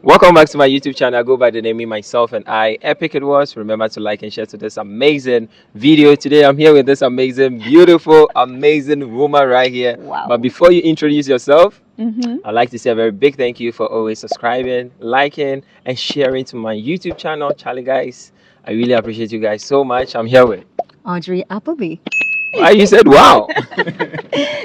Welcome back to my YouTube channel. I go by the name of myself and I. Epic it was. Remember to like and share to this amazing video. Today I'm here with this amazing, beautiful, amazing woman right here. Wow. But before you introduce yourself, Mm-hmm. I'd like to say a very big thank you for always subscribing, liking, and sharing to my YouTube channel. Charlie guys, I really appreciate you guys so much. I'm here with Audrey Appleby. why you said wow.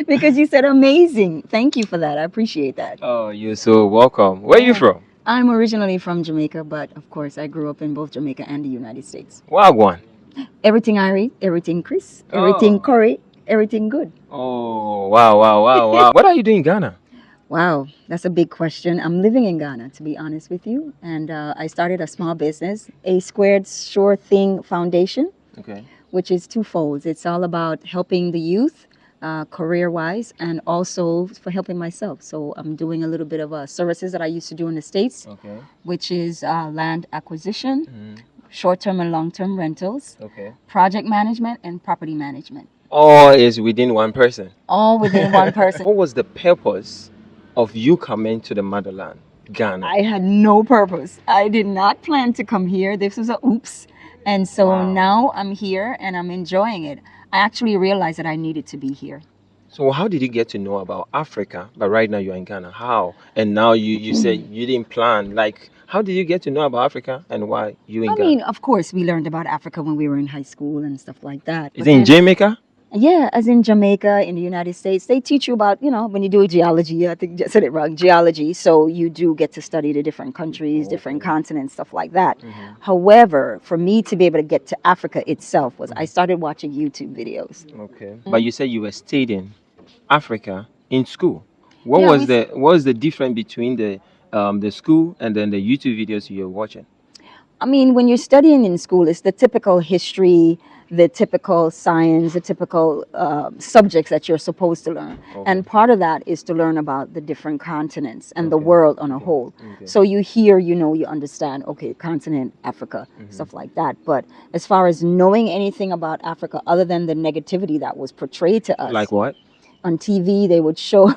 Because you said amazing. Thank you for that. I appreciate that. Oh, you're so welcome. Where are you Yeah. from? I'm originally from Jamaica, but of course I grew up in both Jamaica and the United States. Wagwan. Everything Irie, everything Chris, everything Oh. Corey, everything good. Oh, wow. What are you doing in Ghana? Wow, that's a big question. I'm living in Ghana, to be honest with you, and I started a small business, A Squared Sure Thing Foundation, Okay. which is twofold. It's all about helping the youth career-wise and also for helping myself. So I'm doing a little bit of services that I used to do in the States, Okay. which is land acquisition, Mm, short-term and long-term rentals, okay. project management, and property management, All is within one person. all within one person. What was the purpose of you coming to the motherland, Ghana? I had no purpose. I did not plan to come here. This was a oops. And so Wow. now I'm here and I'm enjoying it. I actually realized that I needed to be here. So how did you get to know about Africa? But right now you're in Ghana. How? And now you said you didn't plan. Like, how did you get to know about Africa and why you in I Ghana? mean, of course, we learned about Africa when we were in high school and stuff like that. Is But it in then- Jamaica? Yeah, as in Jamaica, in the United States, they teach you about, when you do geology, I think I said it wrong, geology. So you do get to study the different countries, different Okay. continents, stuff like that. Mhm. However, for me to be able to get to Africa itself was I started watching YouTube videos. Okay. But you said you were studying Africa in school. What Yeah, was we- the difference between the school and then the YouTube videos you're watching? I mean, when you're studying in school, it's the typical history, the typical science, the typical subjects that you're supposed to learn. Okay. And part of that is to learn about the different continents and the Okay. world on a Okay. whole. Okay. So you hear, you understand, okay, continent, Africa, stuff like that. But as far as knowing anything about Africa other than the negativity that was portrayed to us, Like what? on TV, they would show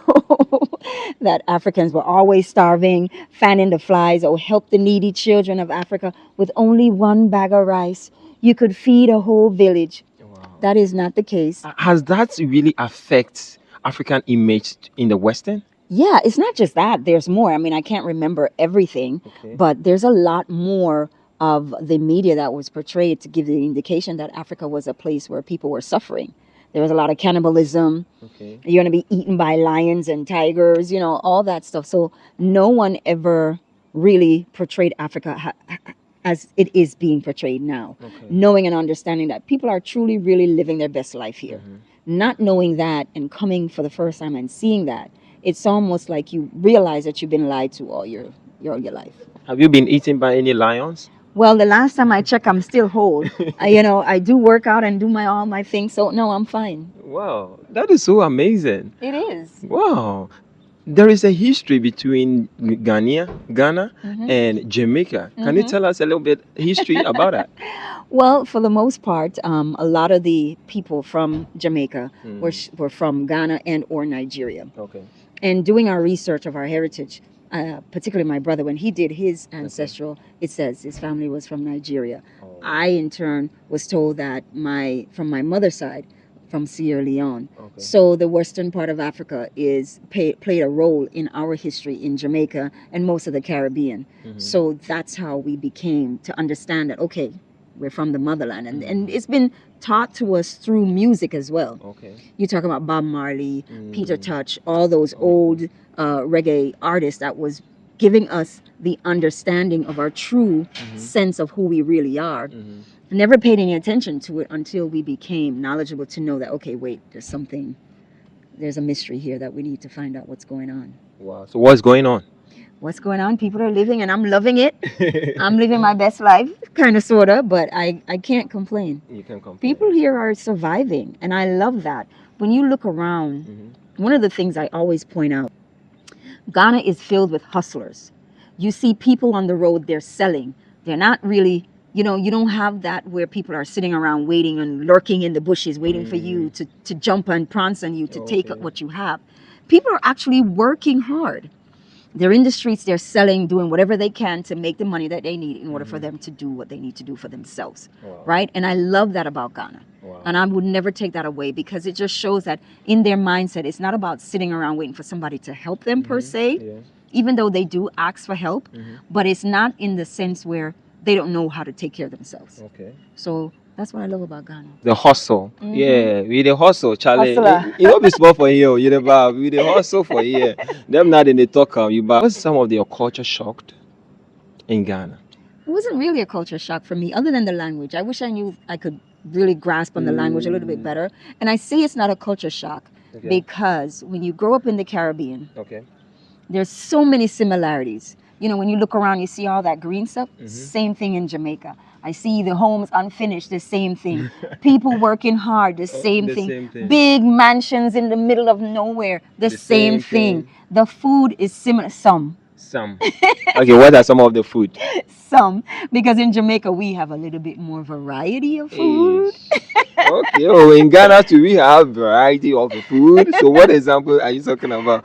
that Africans were always starving, fanning the flies, or help the needy children of Africa with only one bag of rice. You could feed a whole village. Wow. That is not the case. Has that really affect African image in the Western? Yeah, it's not just that. There's more. I mean, I can't remember everything, Okay. but there's a lot more of the media that was portrayed to give the indication that Africa was a place where people were suffering. There was a lot of cannibalism. Okay. You're going to be eaten by lions and tigers, all that stuff. So no one ever really portrayed Africa as it is being portrayed now, Okay. knowing and understanding that people are truly, really living their best life here. Not knowing that and coming for the first time and seeing that, it's almost like you realize that you've been lied to all your life. Have you been eaten by any lions? Well, the last time I checked, I'm still whole. I do work out and do all my things, so no, I'm fine. Wow, that is so amazing. It is. Wow. There is a history between Ghana and Jamaica. Can you tell us a little bit history about that? Well, for the most part, a lot of the people from Jamaica were from Ghana and or Nigeria. Okay. And doing our research of our heritage, particularly my brother, when he did his ancestral, it says his family was from Nigeria. Oh. I, in turn, was told that from my mother's side, from Sierra Leone. Okay. So the western part of Africa played a role in our history in Jamaica and most of the Caribbean. So that's how we became to understand that, okay, we're from the motherland. And it's been taught to us through music as well. Okay. You talk about Bob Marley, Peter Touch, all those old reggae artists that was giving us the understanding of our true sense of who we really are. Never paid any attention to it until we became knowledgeable to know that, okay, wait, there's a mystery here that we need to find out what's going on. Wow. So what's going on? What's going on? People are living and I'm loving it. I'm living my best life, kind of, sort of, but I can't complain. You can complain. People here are surviving, and I love that. When you look around, one of the things I always point out, Ghana is filled with hustlers. You see people on the road, they're selling. They're not really, you don't have that where people are sitting around waiting and lurking in the bushes, waiting for you to jump and prance on you to take what you have. People are actually working hard. they're in the streets, they're selling, doing whatever they can to make the money that they need in order for them to do what they need to do for themselves. Wow. Right? And I love that about Ghana. Wow. And I would never take that away, because it just shows that in their mindset, it's not about sitting around waiting for somebody to help them per se, Yeah. even though they do ask for help, Mhm. but it's not in the sense where they don't know how to take care of themselves. Okay. So that's what I love about Ghana. The hustle. Yeah, we the hustle, Charlie. Hustler. You know, be small for you. You know, we the hustle for you. Them not in the talk. You but what's some of your culture shocked in Ghana? It wasn't really a culture shock for me, other than the language. I wish I knew I could really grasp on the language a little bit better. And I say it's not a culture shock because when you grow up in the Caribbean, Okay. there's so many similarities. You know, when you look around, you see all that green stuff. Same thing in Jamaica. I see the homes unfinished, the same thing. People working hard, the same thing. same thing. Big mansions in the middle of nowhere, the same thing. The food is similar. Some. Okay, what are some of the food? Some. Because in Jamaica, we have a little bit more variety of food. Okay, oh, in Ghana too, we have variety of the food. So what example are you talking about?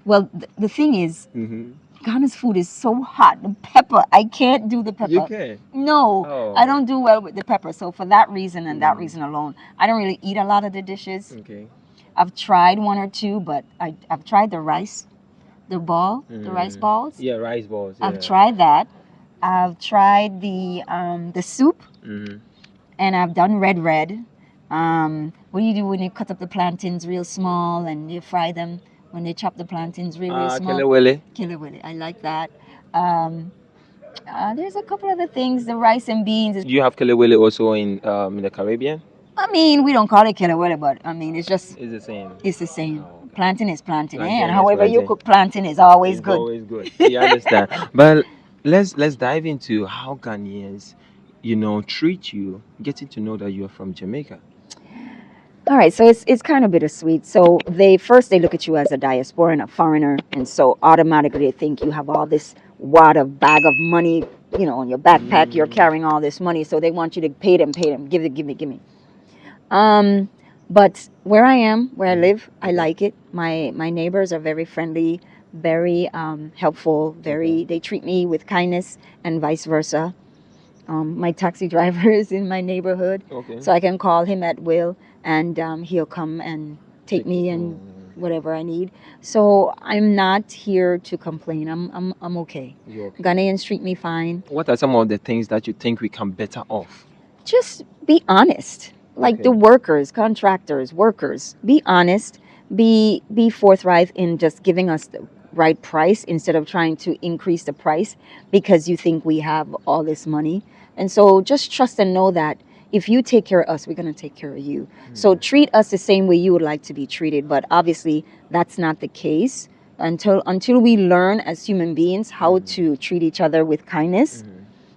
Well, the thing is, Mm-hmm. Ghana's food is so hot. The pepper, I can't do the pepper. You can? No, Oh. I don't do well with the pepper. So for that reason and that reason alone, I don't really eat a lot of the dishes. Okay. I've tried one or two, but I've tried the rice, the rice balls. Yeah, rice balls. Yeah. I've tried that. I've tried the soup, Mm-hmm. and I've done red. What do you do when you cut up the plantains real small and you fry them? When they chop the plantains real small. Kilawele. I like that. There's a couple other things. The rice and beans. Do you have kelewele also in the Caribbean? I mean, we don't call it kilawele, but I mean, it's just It's the same. it's the same. Plantain is plantain, Plantain and is however you plantain. cook plantain is always It's good. always good. You understand? But let's dive into how Ghanaians, treat you, getting to know that you're from Jamaica. All right, so it's kind of bittersweet. So they look at you as a diaspora and a foreigner, and so automatically they think you have all this wad of bag of money, on your backpack. You're carrying all this money, so they want you to pay them, give me. But where I am, where I live, I like it. My neighbors are very friendly, very helpful. They treat me with kindness, and vice versa. My taxi driver is in my neighborhood, so I can call him at will, and he'll come and take me and whatever I need. So I'm not here to complain. I'm okay. You're okay. Ghanaians treat me fine. What are some of the things that you think we can better off? Just be honest. Like the workers, contractors, workers, be honest. Be forthright in just giving us the right price instead of trying to increase the price because you think we have all this money. And so just trust and know that if you take care of us, we're going to take care of you. So treat us the same way you would like to be treated. But obviously, that's not the case until we learn as human beings how to treat each other with kindness.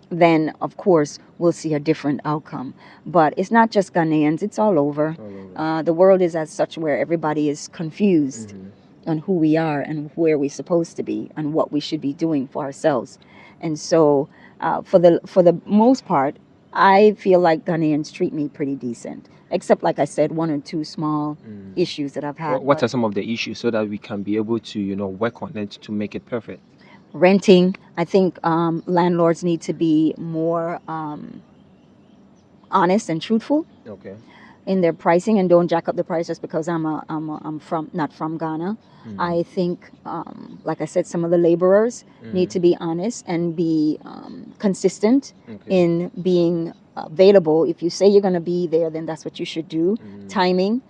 Then, of course, we'll see a different outcome. But it's not just Ghanaians, it's all over. The world is as such where everybody is confused on who we are and where we're supposed to be and what we should be doing for ourselves. And so, for the most part, I feel like Ghanaians treat me pretty decent, except, like I said, one or two small issues that I've had. What are some of the issues so that we can be able to, work on it to make it perfect? Renting. I think landlords need to be more honest and truthful in their pricing, and don't jack up the price just because I'm not from Ghana. I think, like I said, some of the laborers need to be honest and be consistent in being available. If you say you're going to be there, then that's what you should do. Timing.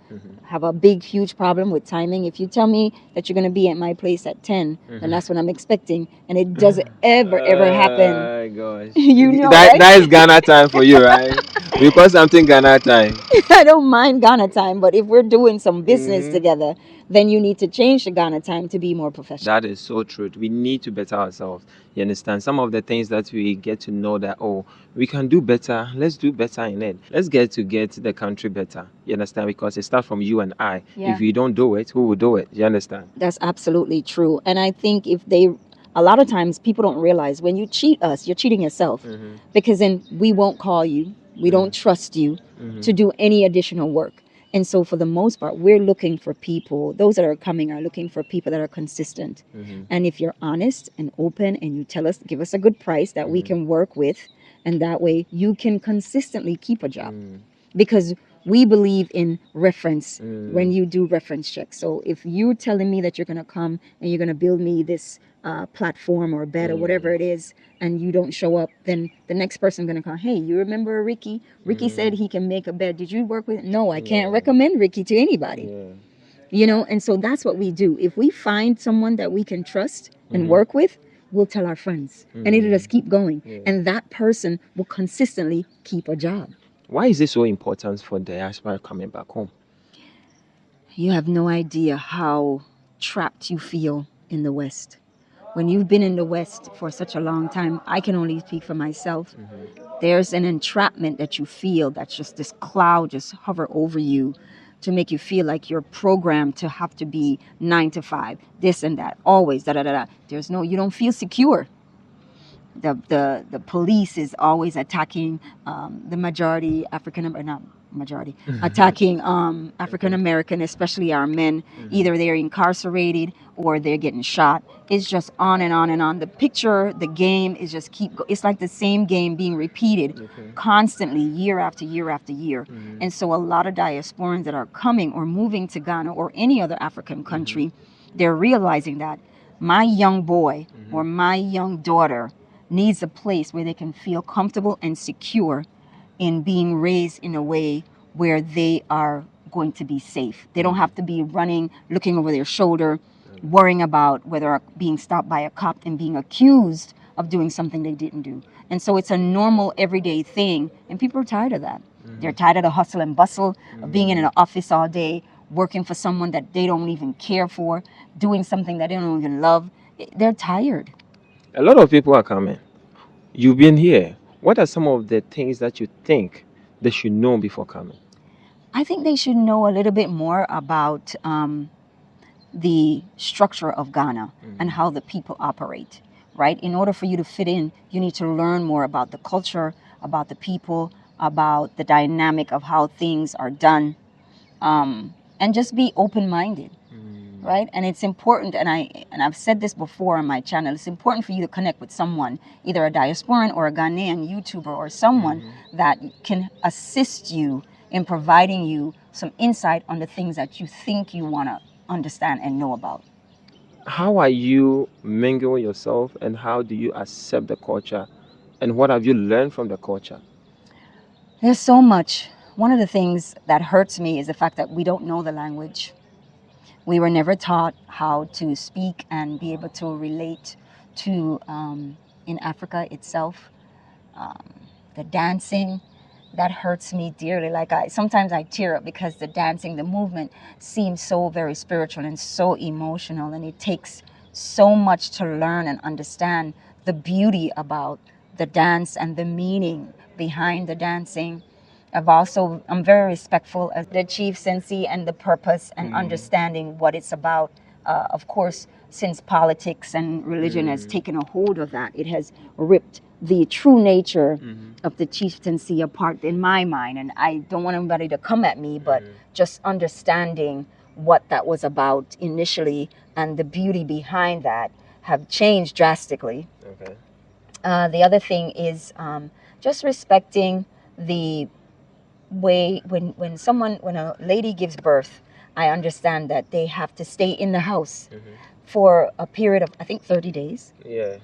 Have a huge problem with timing. If you tell me that you're going to be at my place at 10, then that's what I'm expecting, and it doesn't ever happen. Oh gosh. Right? That is Ghana time for you, right? Because something Ghana time. I don't mind Ghana time, but if we're doing some business together, then you need to change the Ghana time to be more professional. That is so true. We need to better ourselves. You understand? Some of the things that we get to know that, we can do better. Let's do better in it. Let's get the country better. You understand? Because it starts from you and I. Yeah. If you don't do it, who will do it? You understand? That's absolutely true. And I think a lot of times people don't realize when you cheat us, you're cheating yourself. Because then we won't call you. We don't trust you to do any additional work. And so for the most part, we're looking for people, those that are coming are looking for people that are consistent. And if you're honest and open and you tell us, give us a good price that we can work with, and that way you can consistently keep a job. Because we believe in reference when you do reference checks. So if you're telling me that you're going to come and you're going to build me this platform or bed or whatever it is, and you don't show up, then the next person going to come, hey, you remember Ricky? Ricky said he can make a bed. Did you work with? No, I can't recommend Ricky to anybody. You know, and so that's what we do. If we find someone that we can trust and work with, we'll tell our friends, and it'll just keep going. And that person will consistently keep a job. Why is this so important for diaspora coming back home? You have no idea how trapped you feel in the West. When you've been in the West for such a long time, I can only speak for myself. There's an entrapment that you feel, that's just this cloud just hover over you to make you feel like you're programmed to have to be 9 to 5, this and that, always, da da da da. There's no, you don't feel secure. The police is always attacking the majority African, not majority, attacking African American, especially our men. Either they're incarcerated or they're getting shot. It's just on and on and on. The picture, the game is just it's like the same game being repeated constantly, year after year after year. And so a lot of diasporans that are coming or moving to Ghana or any other African country, they're realizing that my young boy or my young daughter needs a place where they can feel comfortable and secure in being raised in a way where they are going to be safe. They don't have to be running, looking over their shoulder, worrying about whether being stopped by a cop and being accused of doing something they didn't do. And so it's a normal everyday thing, and people are tired of that. They're tired of the hustle and bustle of being in an office all day, working for someone that they don't even care for, doing something that they don't even love. They're tired. A lot of people are coming. You've been here. What are some of the things that you think they should know before coming? I think they should know a little bit more about the structure of Ghana and how the people operate, right? In order for you to fit in, you need to learn more about the culture, about the people, about the dynamic of how things are done, and just be open-minded. Right? And it's important, and I've said this before on my channel, it's important for you to connect with someone, either a diasporan or a Ghanaian YouTuber or someone that can assist you in providing you some insight on the things that you think you want to understand and know about. How are you mingling yourself, and how do you accept the culture, and what have you learned from the culture? There's so much. One of the things that hurts me is the fact that we don't know the language. We were never taught how to speak and be able to relate to, in Africa itself, the dancing. That hurts me dearly. Like sometimes I tear up because the dancing, the movement seems so very spiritual and so emotional, and it takes so much to learn and understand the beauty about the dance and the meaning behind the dancing. I'm very respectful of the chief sensei and the purpose and understanding what it's about. Of course, since politics and religion has taken a hold of that, it has ripped the true nature of the chieftaincy apart in my mind. And I don't want anybody to come at me, but just understanding what that was about initially and the beauty behind that have changed drastically. Okay. The other thing is just respecting the way when a lady gives birth, I understand that they have to stay in the house for a period of, I think, 30 days. Yeah.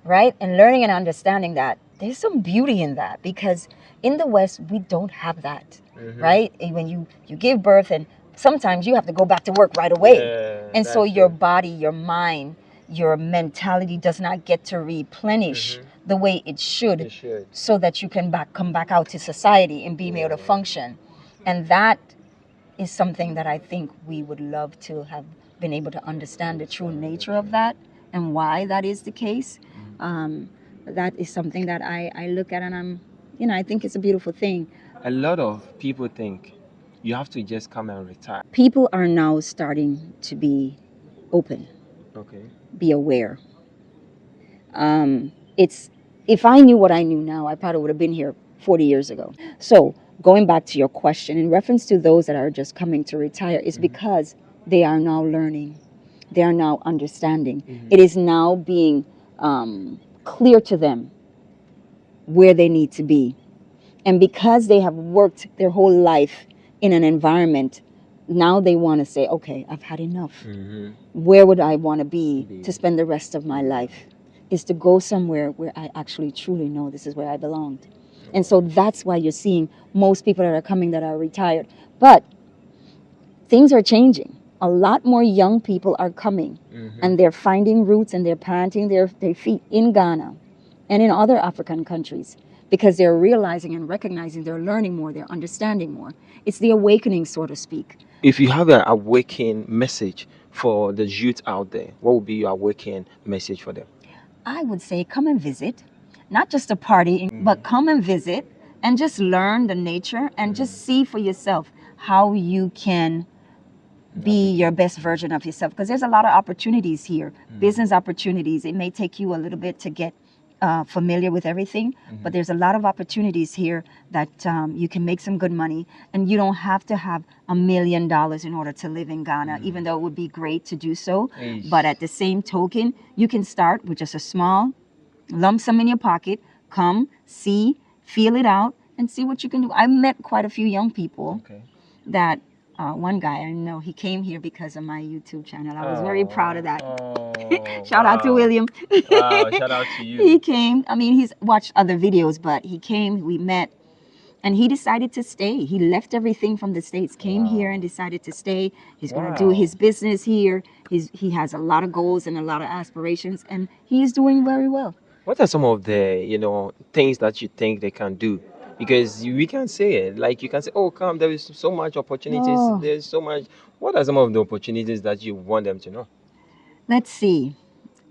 Right? And learning and understanding that there's some beauty in that, because in the West we don't have that. Right? And when you give birth, and sometimes you have to go back to work right away. Yeah, and so that's your true. body, your mind, your mentality does not get to replenish the way it should, You should. so that you can come back out to society and be able to function. And that is something that I think we would love to have been able to understand the true nature of that and why that is the case. That is something that I look at, and I think it's a beautiful thing. A lot of people think you have to just come and retire. People are now starting to be open, Okay. be aware. It's if I knew what I knew now, I probably would have been here 40 years ago. So going back to your question, in reference to those that are just coming to retire, is because they are now learning, they are now understanding. It is now being clear to them where they need to be. And because they have worked their whole life in an environment, now they want to say, okay, I've had enough. Where would I want to be to spend the rest of my life? Is to go somewhere where I actually truly know this is where I belonged. And so that's why you're seeing most people that are coming that are retired. But things are changing. A lot more young people are coming, and they're finding roots, and they're planting their feet in Ghana and in other African countries, because they're realizing and recognizing, they're learning more, they're understanding more. It's the awakening, so to speak. If you have an awakening message for the youth out there, what would be your awakening message for them? I would say come and visit, not just a party, but come and visit and just learn the nature and just see for yourself how you can be your best version of yourself, because there's a lot of opportunities here, business opportunities. It may take you a little bit to get familiar with everything, but there's a lot of opportunities here that you can make some good money, and you don't have to have $1 million in order to live in Ghana, even though it would be great to do so. But at the same token, you can start with just a small lump sum in your pocket. Come, see, feel it out, and see what you can do. I met quite a few young people that one guy I know, he came here because of my YouTube channel. I was very proud of that. Shout out to William. Wow, shout out to you. He came. I mean, he's watched other videos, but he came, we met, and he decided to stay. He left everything from the States, came here and decided to stay. He's going to do his business here. He has a lot of goals and a lot of aspirations, and he is doing very well. What are some of the things that you think they can do? Because we can say it, like you can say, oh, come, there is so much opportunities. Oh. There's so much. What are some of the opportunities that you want them to know? Let's see.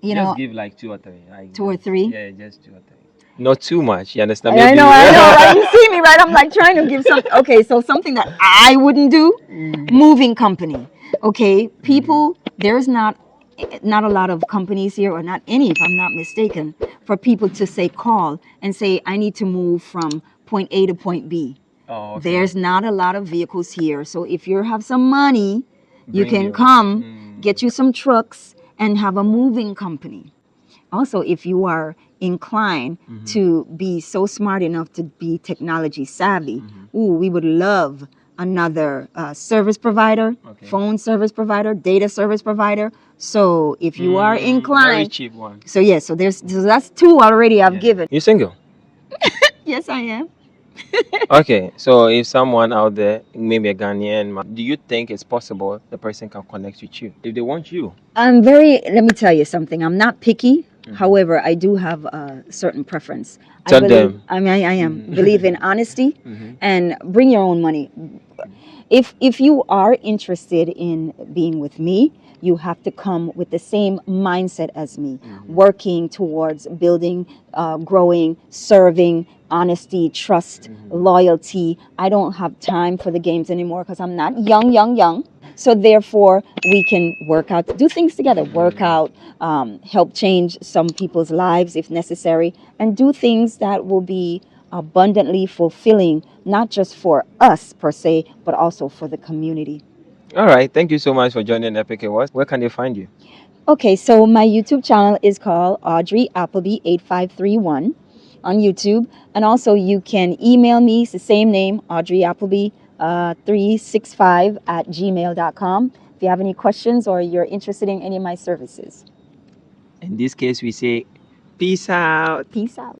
Just give like 2 or 3. Like, 2 or 3? Yeah, just 2 or 3. Not too much, you understand? I know, right? You see me, right? I'm like trying to give something. Okay, so something that I wouldn't do, moving company. Okay, people, there's not a lot of companies here, or not any, if I'm not mistaken, for people to say, call and say, I need to move from point A to point B. Oh, okay. There's not a lot of vehicles here. So if you have some money, you Bring can your- come, get you some trucks, and have a moving company. Also, if you are inclined to be so smart enough to be technology savvy, we would love another service provider, phone service provider, data service provider. So if you are very inclined, cheap one. so yes, so that's 2 already I've given. You single? Yes, I am. Okay, so if someone out there, maybe a Ghanaian, do you think it's possible the person can connect with you if they want you? Let me tell you something. I'm not picky. However, I do have a certain preference. Tell them. I am. Believe in honesty and bring your own money. If you are interested in being with me, you have to come with the same mindset as me, working towards building, growing, serving, honesty, trust, loyalty. I don't have time for the games anymore because I'm not young. So therefore, we can work out, do things together, work out, help change some people's lives if necessary, and do things that will be abundantly fulfilling, not just for us per se, but also for the community. All right, thank you so much for joining Epic Awards. Where can they find you? Okay, so my YouTube channel is called Audrey Appleby 8531 on YouTube, and also you can email me. It's the same name, Audrey Appleby 365 at gmail.com. If you have any questions or you're interested in any of my services. In this case, we say peace out. Peace out.